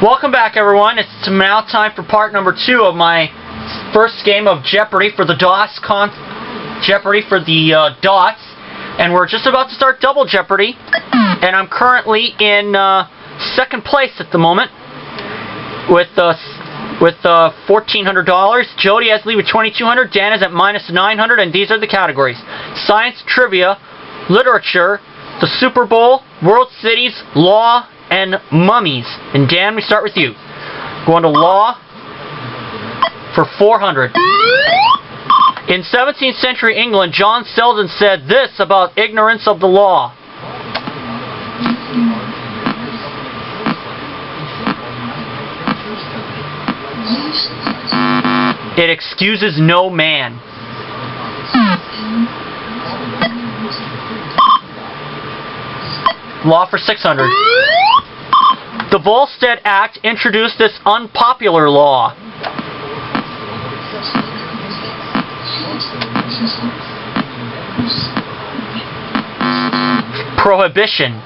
Welcome back, everyone. It's now time for part number 2 of my first game of Jeopardy for the DOS dots, and we're just about to start Double Jeopardy, and I'm currently in second place at the moment with $1,400. Jody has the lead with $2,200. Dan is at minus $900, and these are the categories: science, trivia, literature, the Super Bowl, world cities, law, and mummies. And Dan, we start with you. Going to law for 400. In 17th century England, John Selden said this about ignorance of the law: it excuses no man. Law for 600. The Volstead Act introduced this unpopular law: prohibition.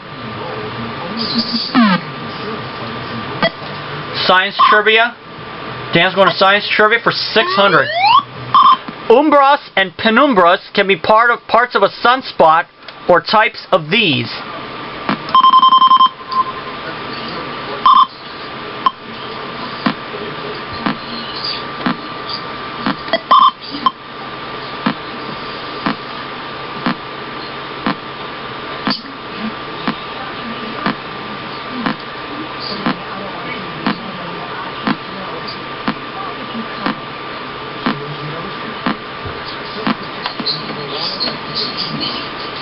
Science trivia. Dan's going to science trivia for 600. Umbras and penumbras can be parts of a sunspot or types of these.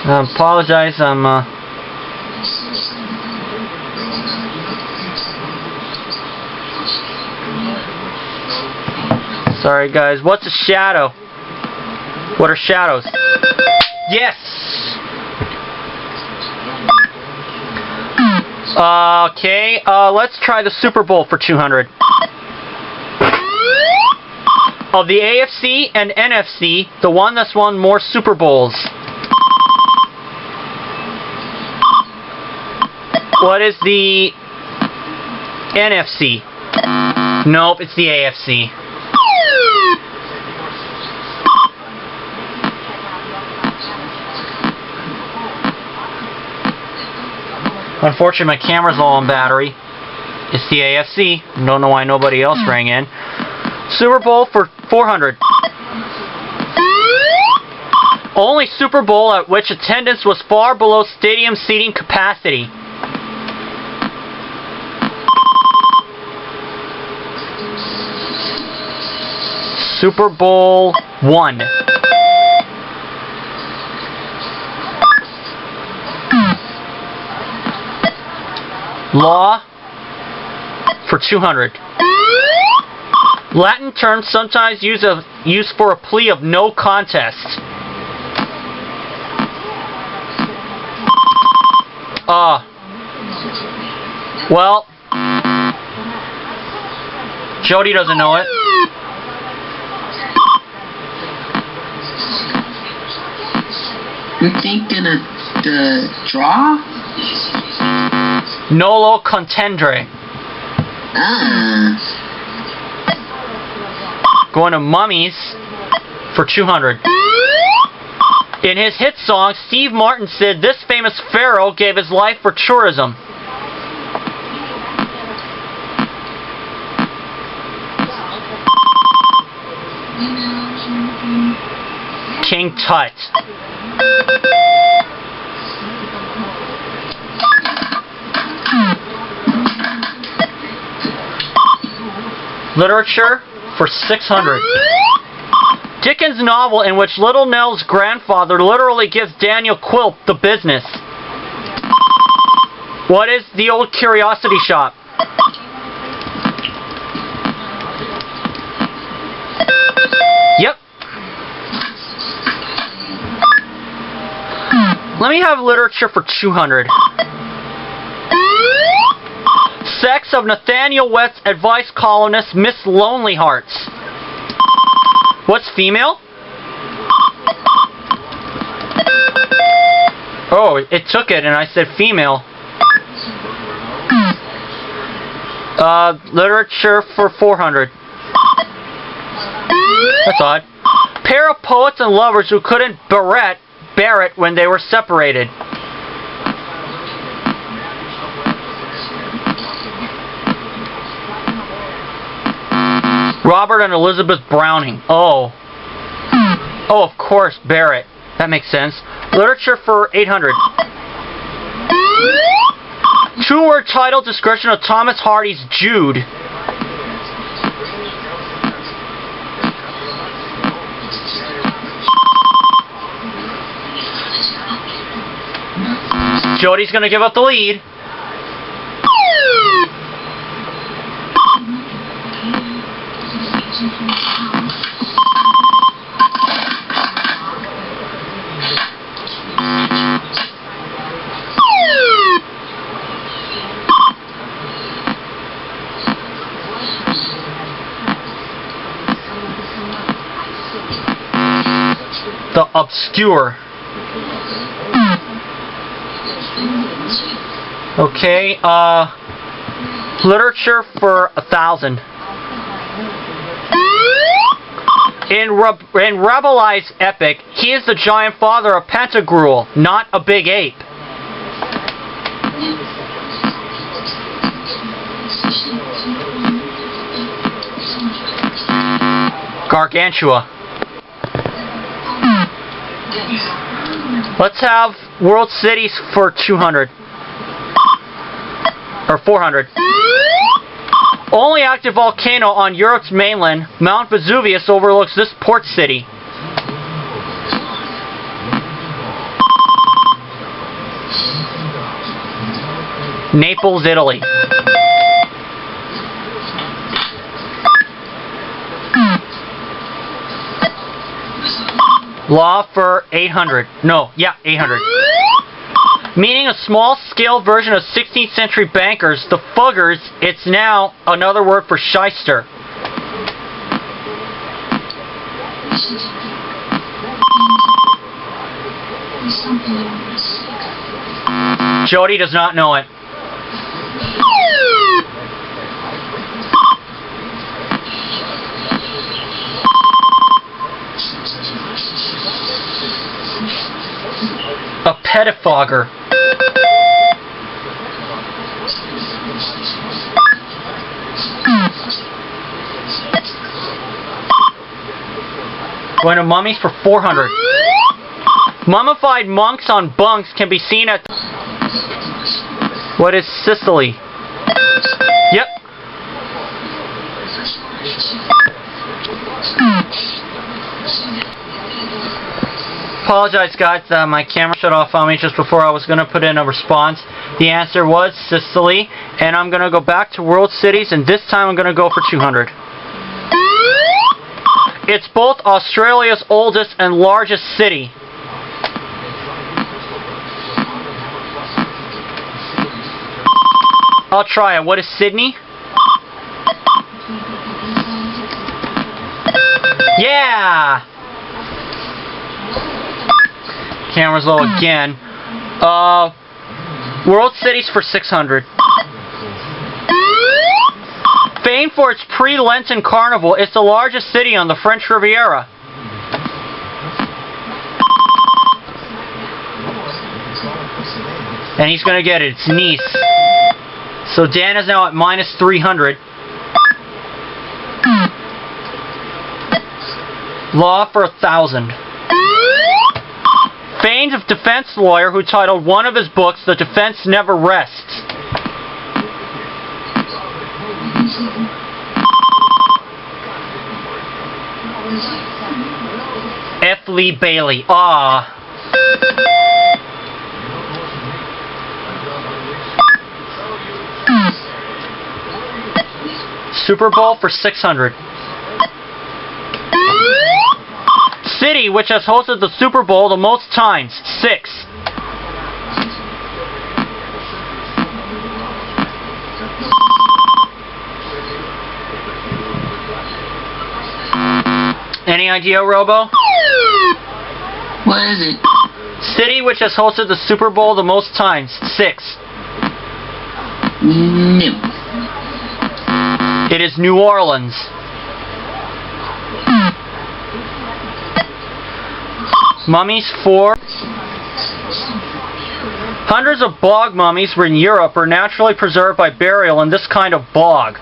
I apologize, sorry guys. What's a shadow? What are shadows? Yes! Okay, let's try the Super Bowl for 200. Of the AFC and NFC, the one that's won more Super Bowls. What is the NFC? Nope, it's the AFC. Unfortunately, my camera's low on battery. It's the AFC. Don't know why nobody else rang in. Super Bowl for 400. Only Super Bowl at which attendance was far below stadium seating capacity. Super Bowl 1. Law for 200. Latin terms sometimes used for a plea of no contest. Well, Jody doesn't know it. You're thinking of the draw? Nolo contendere. Going to mummies for 200. In his hit song, Steve Martin said this famous pharaoh gave his life for tourism. King Tut. Literature for 600. Dickens' novel in which Little Nell's grandfather literally gives Daniel Quilp the business. What is the Old Curiosity Shop? Yep. Let me have literature for 200. Sex of Nathaniel Wett's advice columnist Miss Lonely Hearts. What's female? Oh, it took it and I said female. Literature for 400. That's odd. Pair of poets and lovers who couldn't bear it when they were separated. Robert and Elizabeth Browning. Oh, of course, Barrett. That makes sense. Literature for 800. Two-word title description of Thomas Hardy's Jude. Jody's gonna give up the lead. The obscure. Okay, literature for 1,000. In Rabelais' epic, he is the giant father of Pantagruel, not a big ape. Gargantua. Let's have world cities for 200. Or 400. Only active volcano on Europe's mainland, Mount Vesuvius overlooks this port city. Naples, Italy. Law for 800. No, yeah, 800. Meaning a small-scale version of 16th century bankers, the Fuggers, it's now another word for shyster. Jody does not know it. A pettifogger. Going to mummies for 400. Mummified monks on bunks can be seen at... What is Sicily? Yep. Apologize, guys. My camera shut off on me just before I was going to put in a response. The answer was Sicily, and I'm going to go back to world cities, and this time I'm going to go for 200. It's both Australia's oldest and largest city. I'll try it. What is Sydney? Yeah! Camera's low again. World cities for 600. Famed for its pre-Lenten carnival, it's the largest city on the French Riviera. And he's going to get it. It's Nice. So Dan is now at minus 300. Law for 1,000. Famed defense lawyer who titled one of his books, "The Defense Never Rests." F. Lee Bailey. Ah. Super Bowl for 600. City which has hosted the Super Bowl the most times, 6. Any idea, Robo? What is it? City which has hosted the Super Bowl the most times, 6. No. It is New Orleans. Mummies 4. Hundreds of bog mummies in Europe are naturally preserved by burial in this kind of bog.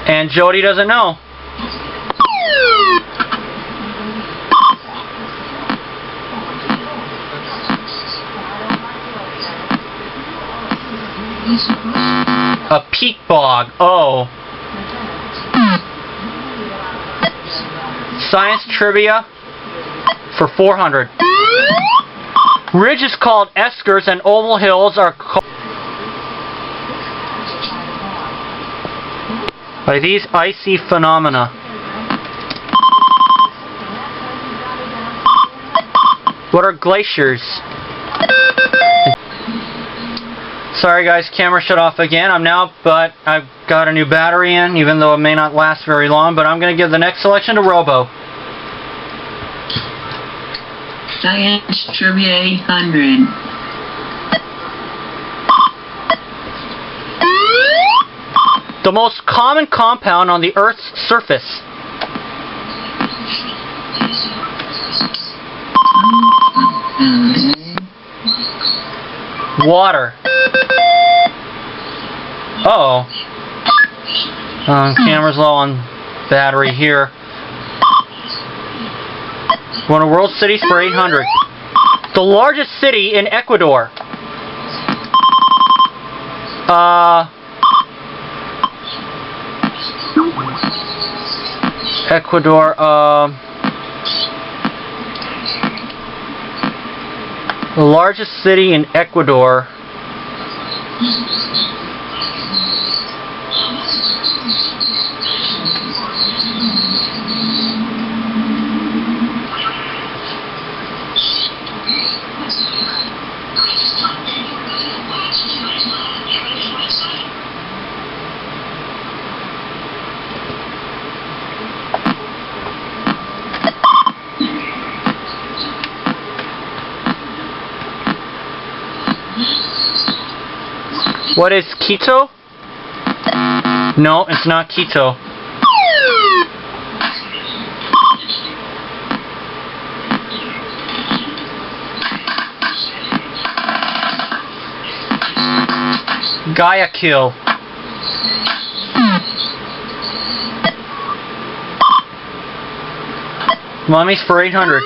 And Jody doesn't know. A peat bog. Oh. Science trivia for 400. Ridges called eskers and oval hills are called by these icy phenomena. What are glaciers? Sorry guys, camera shut off again. But I've got a new battery in, even though it may not last very long, but I'm going to give the next selection to Robo. Science Trivia 800. The most common compound on the Earth's surface. Water. Uh-oh. Camera's low on battery here. One of world cities for 800. The largest city in Ecuador. The largest city in Ecuador. What is Quito? No, it's not Quito. Guayaquil. Mummies for 800.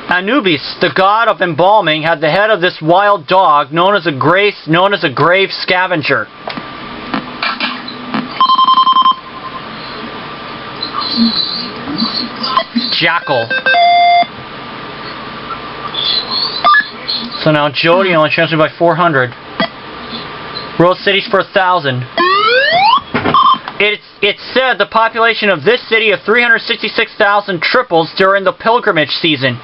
Anubis, the god of embalming, had the head of this wild dog known as a grave scavenger. Jackal. So now Jody only changed me by 400. World cities for 1,000. It's said the population of this city of 366,000 triples during the pilgrimage season.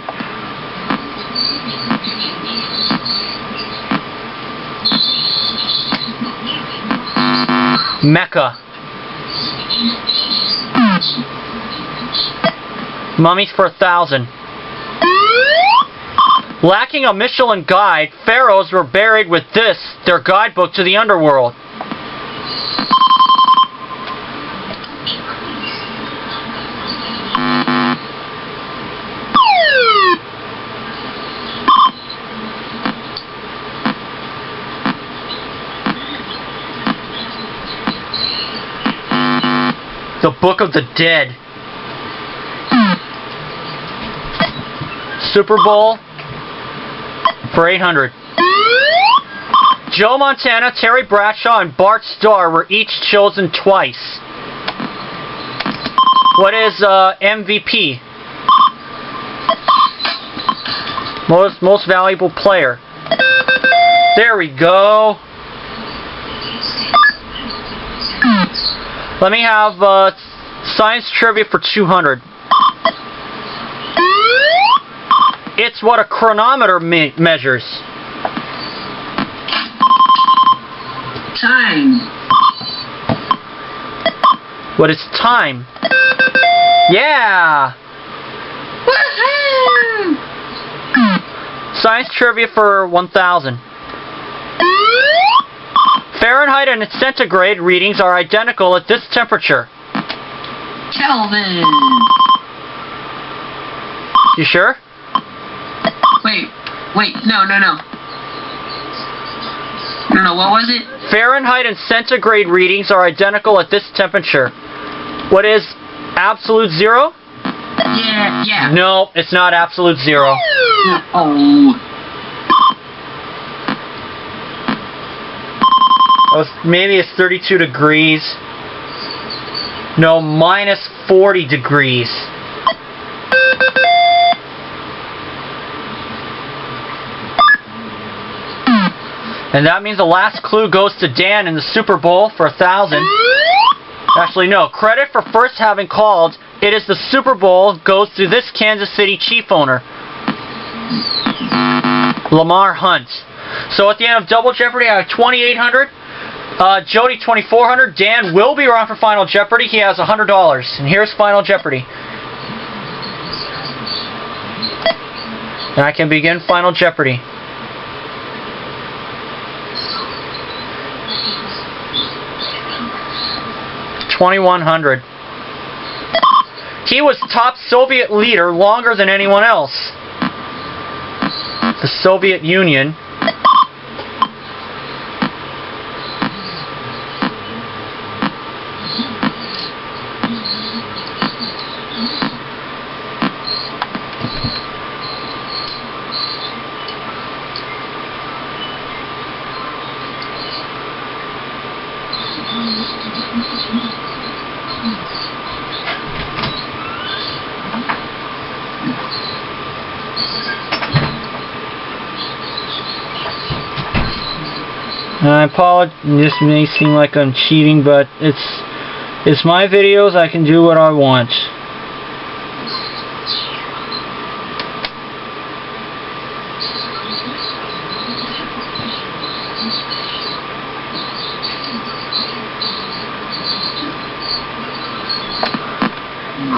Mecca. Mummies for 1,000. Lacking a Michelin guide, pharaohs were buried with this, their guidebook to the underworld. The Book of the Dead. Super Bowl for 800. Joe Montana, Terry Bradshaw, and Bart Starr were each chosen twice. What is MVP? Most valuable player. There we go. Let me have science trivia for 200. It's what a chronometer measures. Time. What is time? Yeah! Woohoo! Science trivia for 1,000. Fahrenheit and centigrade readings are identical at this temperature. Kelvin. You sure? Wait, no. No, what was it? Fahrenheit and centigrade readings are identical at this temperature. What is absolute zero? Yeah. No, it's not absolute zero. Oh. Maybe it's 32 degrees. No, minus 40 degrees. And that means the last clue goes to Dan in the Super Bowl for 1,000. Actually, no. Credit for first having called. It is the Super Bowl goes to this Kansas City Chief owner, Lamar Hunt. So at the end of Double Jeopardy, I have 2,800. Jody, 2,400. Dan will be around for Final Jeopardy. He has $100. And here's Final Jeopardy. And I can begin Final Jeopardy. $2,100. He was top Soviet leader longer than anyone else. The Soviet Union. I apologize, this may seem like I'm cheating, but it's my videos, I can do what I want.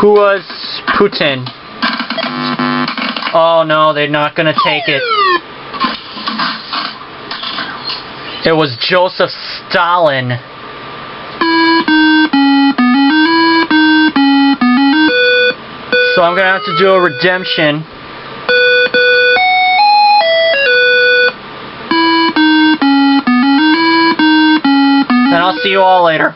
Who was Putin? Oh no, they're not gonna take it. It was Joseph Stalin. So I'm gonna have to do a redemption. And I'll see you all later.